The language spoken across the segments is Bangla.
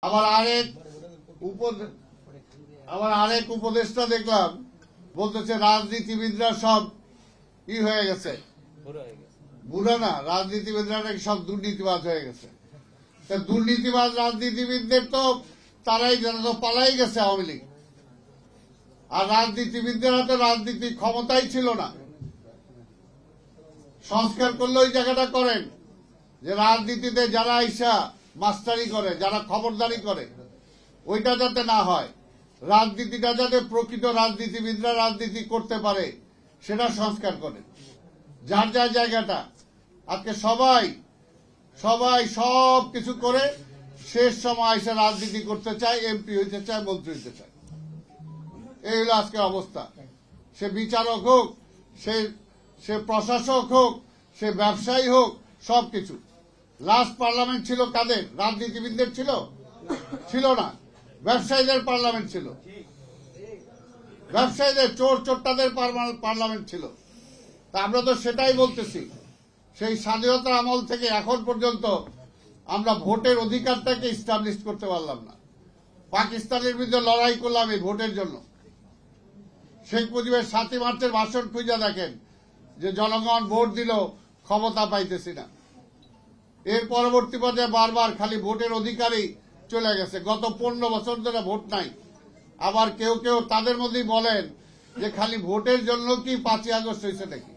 আবার আরেক উপদেষ্টা দেখলাম বলতেছে রাজনীতিবিদরা সব হয়ে গেছে, বুড়া না, রাজনীতিবিদরা নাকি সব দুর্নীতিবাজ হয়ে গেছে। দুর্নীতিবাজ রাজনীতিবিদদের তো তারাই তো পালাই গেছে আওয়ামী লীগ, আর রাজনীতিবিদদের হাতে রাজনীতির ক্ষমতাই ছিল না। সংস্কার করলে ওই জায়গাটা করেন যে রাজনীতিতে যারা আইসা মাস্টারি করে, যারা খবরদারি করে, ওইটা যাতে না হয়, রাজনীতিটা যাতে প্রকৃত রাজনীতিবিদরা রাজনীতি করতে পারে সেটা সংস্কার করেন। যার যার জায়গাটা আজকে সবাই সব কিছু করে শেষ সময় এসে রাজনীতি করতে চায়, এমপি হইতে চায়, মন্ত্রী হইতে চায়। এই হলো আজকের অবস্থা। সে বিচারক হোক, সে প্রশাসক হোক, সে ব্যবসায়ী হোক, সবকিছু। লাস্ট পার্লামেন্ট ছিল কাদের? রাজনীতিবিদদের ছিল না, ব্যবসায়ীদের পার্লামেন্ট ছিল, ব্যবসায়ীদের চোরটাদের পার্লামেন্ট ছিল। তা আমরা তো সেটাই বলতেছি, সেই স্বাধীনতা আমল থেকে এখন পর্যন্ত আমরা ভোটের অধিকারটাকে ইস্টাবলিশ করতে পারলাম না। পাকিস্তানের বিরুদ্ধে লড়াই করলাম এই ভোটের জন্য। শেখ মুজিবের 7ই মার্চের ভাষণ খুঁজে দেখেন যে জনগণ ভোট দিল, ক্ষমতা পাইতেছি না। এর পরবর্তী পর্যায়ে বারবার খালি ভোটের অধিকারই চলে গেছে। গত 15 বছর ধরে ভোট নাই। আবার কেউ তাদের মধ্যেই বলেন যে খালি ভোটের জন্য কি 5ই আগস্ট হয়েছে নাকি?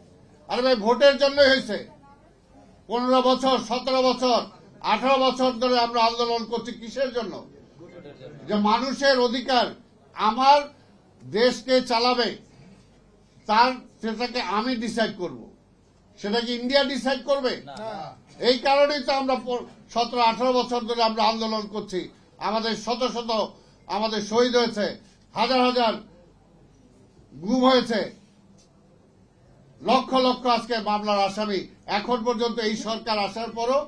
আরে ভাই, ভোটের জন্যই হয়েছে। 15 বছর, 17 বছর, 18 বছর ধরে আমরা আন্দোলন করছি কিসের জন্য? যে মানুষের অধিকার, আমার দেশকে চালাবে, সেটাকে আমি ডিসাইড করব। সেটা কি ইন্ডিয়া ডিসাইড করবে? এই কারণেই তো আমরা 17-18 বছর ধরে আমরা আন্দোলন করছি। আমাদের শত আমাদের শহীদ হয়েছে, হাজার গুম হয়েছে, লক্ষ আজকে মামলার আসামি। এখন পর্যন্ত এই সরকার আসার পরও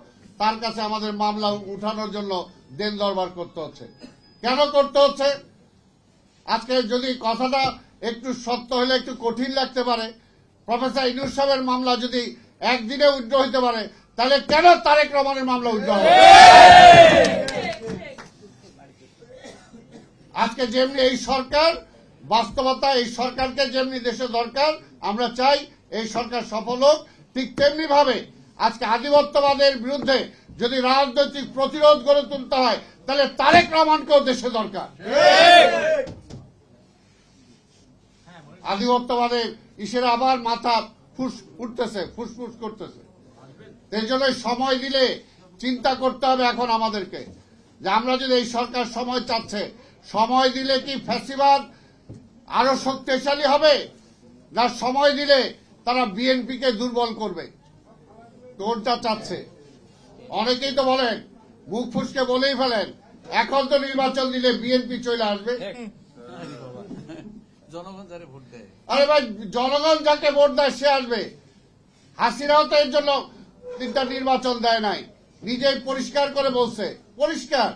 তার কাছে আমাদের মামলা উঠানোর জন্য দেন দরবার করতে হচ্ছে। কেন করতে হচ্ছে? আজকে যদি কথাটা একটু সত্য হলে একটু কঠিন লাগতে পারে, প্রফেসর ইউনূস সাহেবের মামলা যদি একদিনে উইথড্র হইতে পারে, তাহলে কেন তারেক রহমানের মামলা উইথড্র হবে? আজকে যেমনি এই সরকার বাস্তবতা, এই সরকারকে যেমনি দেশে দরকার, আমরা চাই এই সরকার সফল হোক। ঠিক তেমনি ভাবে আজকে আধিপত্যবাদের বিরুদ্ধে যদি রাজনৈতিক প্রতিরোধ গড়ে তুলতে হয়, তাহলে তারেক রহমানকেও দেশে দরকার। আধিপত্যবাদের ইসের আবার মাথা ফুসফুস করতেছে। এই জন্য সময় দিলে চিন্তা করতে হবে এখন আমাদেরকে, যে আমরা যদি এই সরকার সময় চাচ্ছে, সময় দিলে কি ফ্যাসিবাদ আরো শক্তিশালী হবে, না সময় দিলে তারা বিএনপিকে দুর্বল করবে? কোনটা চাচ্ছে? অনেকেই তো বলেন, মুখ ফুসকে বলেই ফেলেন, এখন তো নির্বাচন দিলে বিএনপি চলে আসবে। আরে ভাই, জনগণ যাকে ভোট দেয় সে আসবে। হাসিনাও তো এর জন্য 3টা নির্বাচন দেয় নাই, নিজেই পরিষ্কার করে বলছে, পরিষ্কার,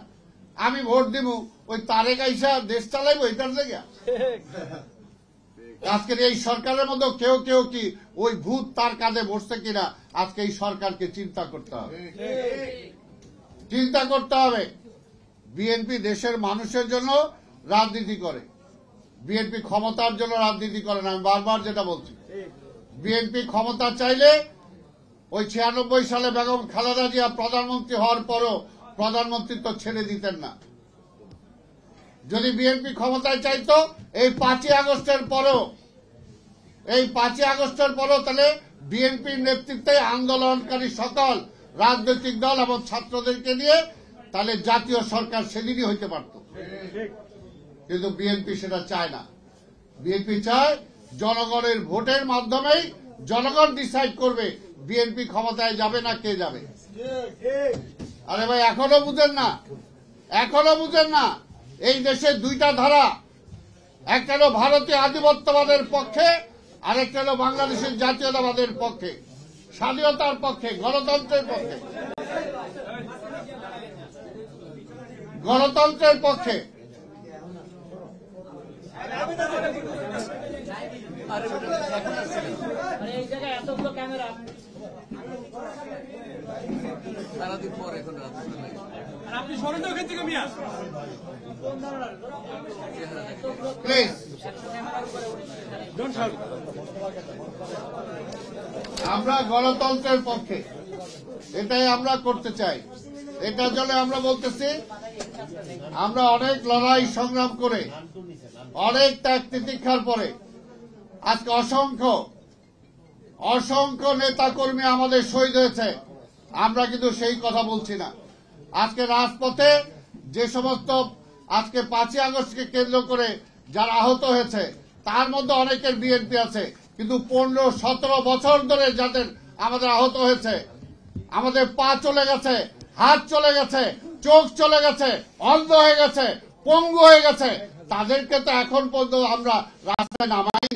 আমি ভোট দিব, ওই তারেক আইসা দেশ চালাইবো, এটার জায়গা। আজকের এই সরকারের মধ্যে কেউ কি ওই ভূত তার কাঁধে বসছে কিনা, আজকে এই সরকারকে চিন্তা করতে হবে। বিএনপি দেশের মানুষের জন্য রাজনীতি করে, বিএনপি ক্ষমতার জন্য রাজনীতি করে না। আমি বারবার যেটা বলছি, বিএনপি ক্ষমতা চাইলে ওই 96 সালে বেগম খালেদা জিয়া প্রধানমন্ত্রী হওয়ার পরও প্রধানমন্ত্রিত্ব ছেড়ে দিতেন না। যদি বিএনপি ক্ষমতায় চাইতো এই 5ই আগস্টের পরও, তাহলে বিএনপির নেতৃত্বে আন্দোলনকারী সকল রাজনৈতিক দল এবং ছাত্রদেরকে নিয়ে তাহলে জাতীয় সরকার সেদিনই হইতে পারত। কিন্তু বিএনপি সেটা চায় না। বিএনপি চায় জনগণের ভোটের মাধ্যমেই জনগণ ডিসাইড করবে বিএনপি ক্ষমতায় যাবে না কে যাবে। আরে ভাই, এখনো বুঝেন না এই দেশে 2টা ধারা, একটা হলো ভারতীয় আধিপত্যবাদের পক্ষে, আরেকটা হলো বাংলাদেশের জাতীয়তাবাদের পক্ষে, স্বাধীনতার পক্ষে, গণতন্ত্রের পক্ষে। সারাদিন পর এখন রাত আপনি সরেন্দ্র ওখান থেকে মিয়া প্লিজ আমরা গণতন্ত্রের পক্ষে, এটাই আমরা করতে চাই। এটার জন্য আমরা বলতেছি, আমরা অনেক লড়াই সংগ্রাম করে, অনেক ত্যাগ তিতিক্ষার পরে আজকে অসংখ্য নেতা কর্মী আমাদের শহীদ হয়েছে। আমরা কিন্তু সেই কথা বলছি না। আজকে রাজপথে যে সমস্ত আজকে 5ই আগস্টকে কেন্দ্র করে যারা আহত হয়েছে, তার মধ্যে অনেকের বিএনপি আছে, কিন্তু 15-17 বছর ধরে যাদের আমাদের আহত হয়েছে, আমাদের পা চলে গেছে, হাত চলে গেছে, চোখ চলে গেছে, অন্ধ হয়ে গেছে, পঙ্গু হয়ে গেছে, তাদেরকে তো এখন পর্যন্ত আমরা রাস্তায় নামাই।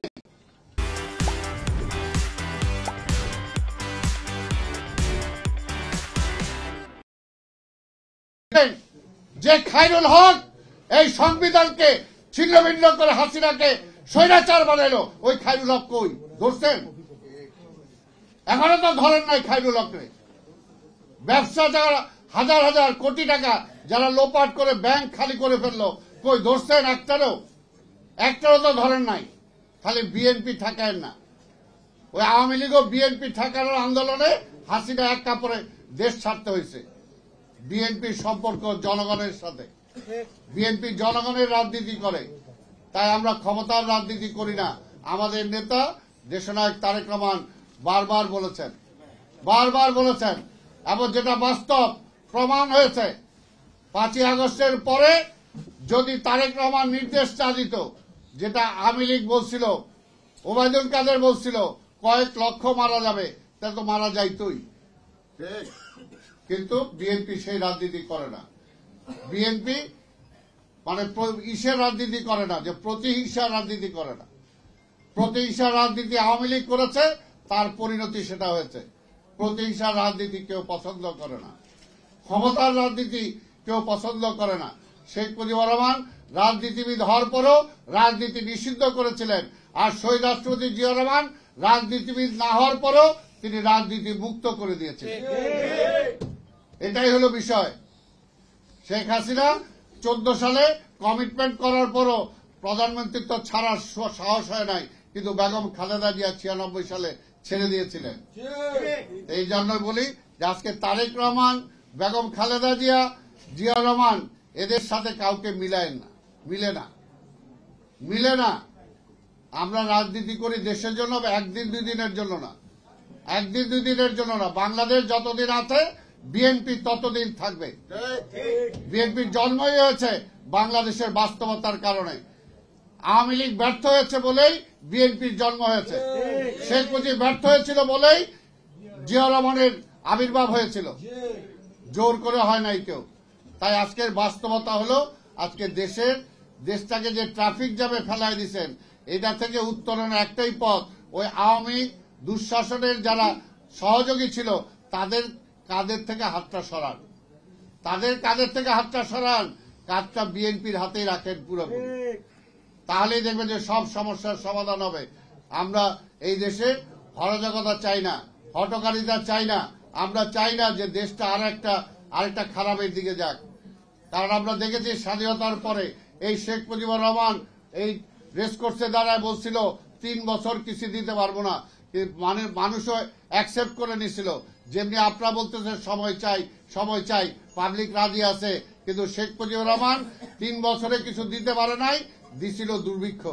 যে খায়রুল হক এই সংবিধানকে ছিন্ন ভিন্ন করে হাসিনাকে স্বৈরাচার বানাইলো, ওই খায়রুল হক কই? ধরছেন? এখনো তো ধরেন নাই খায়রুল হকরে। ব্যবসা যারা হাজার হাজার কোটি টাকা যারা লোপাট করে ব্যাংক খালি করে ফেললো, কই ধরছেন? একটারও তো ধরেন নাই। খালি বিএনপি ঠেকায় না। ওই আওয়ামী লীগও বিএনপি ঠেকানোর আন্দোলনে হাসিনা এক কাপড়ে দেশ ছাড়তে হয়েছে। বিএনপির সম্পর্ক জনগণের সাথে, বিএনপি জনগণের রাজনীতি করে, তাই আমরা ক্ষমতার রাজনীতি করি না। আমাদের নেতা দেশনায়ক তারেক রহমান বারবার বলেছেন, এবং যেটা বাস্তব প্রমাণ হয়েছে, 5ই আগস্টের পরে যদি তারেক রহমান নির্দেশ না দিত, যেটা আওয়ামী লীগ বলছিল, ওবায়দুল কাদের বলছিল কয়েক লক্ষ মারা যাবে, তা তো মারা যাইতই। কিন্তু বিএনপি সেই রাজনীতি করে না। বিএনপি মানে ইসের রাজনীতি করে না, যে প্রতিহিংসার রাজনীতি করে না। প্রতিহিংসার রাজনীতি আওয়ামী লীগ করেছে, তার পরিণতি সেটা হয়েছে। প্রতিহিংসার রাজনীতি কেউ পছন্দ করে না, ক্ষমতার রাজনীতি কেউ পছন্দ করে না। শেখ মুজিবুর রহমান রাজনীতিবিদ হওয়ার পরও রাজনীতি নিষিদ্ধ করেছিলেন, আর শহীদ রাষ্ট্রপতি জিয়া রহমান রাজনীতিবিদ না হওয়ার পরও তিনি রাজনীতি মুক্ত করে দিয়েছিলেন। এটাই হলো বিষয়। শেখ হাসিনা 14 সালে কমিটমেন্ট করার পরও প্রধানমন্ত্রিত্ব ছাড়ার সাহস হয় নাই, কিন্তু বেগম খালেদা জিয়া 96 সালে ছেড়ে দিয়েছিলেন। এই জন্য বলি যে আজকে তারেক রহমান, বেগম খালেদা জিয়া রহমান এদের সাথে কাউকে মিলে না। আমরা রাজনীতি করি দেশের জন্য, একদিন দুই দিনের জন্য না। বাংলাদেশ যতদিন আছে বিএনপি ততদিন থাকবে। বিএনপির জন্মই হয়েছে বাংলাদেশের বাস্তবতার কারণে। আওয়ামী লীগ ব্যর্থ হয়েছে বলেই বিএনপির জন্ম হয়েছে। শেখ মুজিব ব্যর্থ হয়েছিল বলেই জিয়া রহমানের আবির্ভাব হয়েছিল, জোর করে হয় নাই কেউ। তাই আজকের বাস্তবতা হলো, আজকে দেশটাকে যে ট্রাফিক জ্যামে ফেলাই দিচ্ছেন, এটা থেকে উত্তরণের একটাই পথ, ওই আওয়ামী দুঃশাসনের যারা সহযোগী ছিল তাদের কাঁধের থেকে হাতটা সরান, কাজটা বিএনপির হাতেই রাখেন পুরোপুরি। তাহলেই দেখবেন যে সব সমস্যার সমাধান হবে। আমরা এই দেশে অরাজকতা চাই না, হটকারিতা চাই না। আমরা চাই না যে দেশটা আরেকটা খারাপের দিকে যাক। কারণ আমরা দেখেছি স্বাধীনতার পরে এই শেখ মুজিবুর রহমান এই রেসকোর্সে দাঁড়ায় বলছিল 3 বছর কিছু দিতে পারবো না, মানে মানুষও অ্যাকসেপ্ট করে নিছিল। যেমনি আপনারা বলতেছে সময় চাই, পাবলিক রাজি আছে, কিন্তু শেখ মুজিবুর রহমান 3 বছরে কিছু দিতে পারে নাই, দিছিল দুর্ভিক্ষ।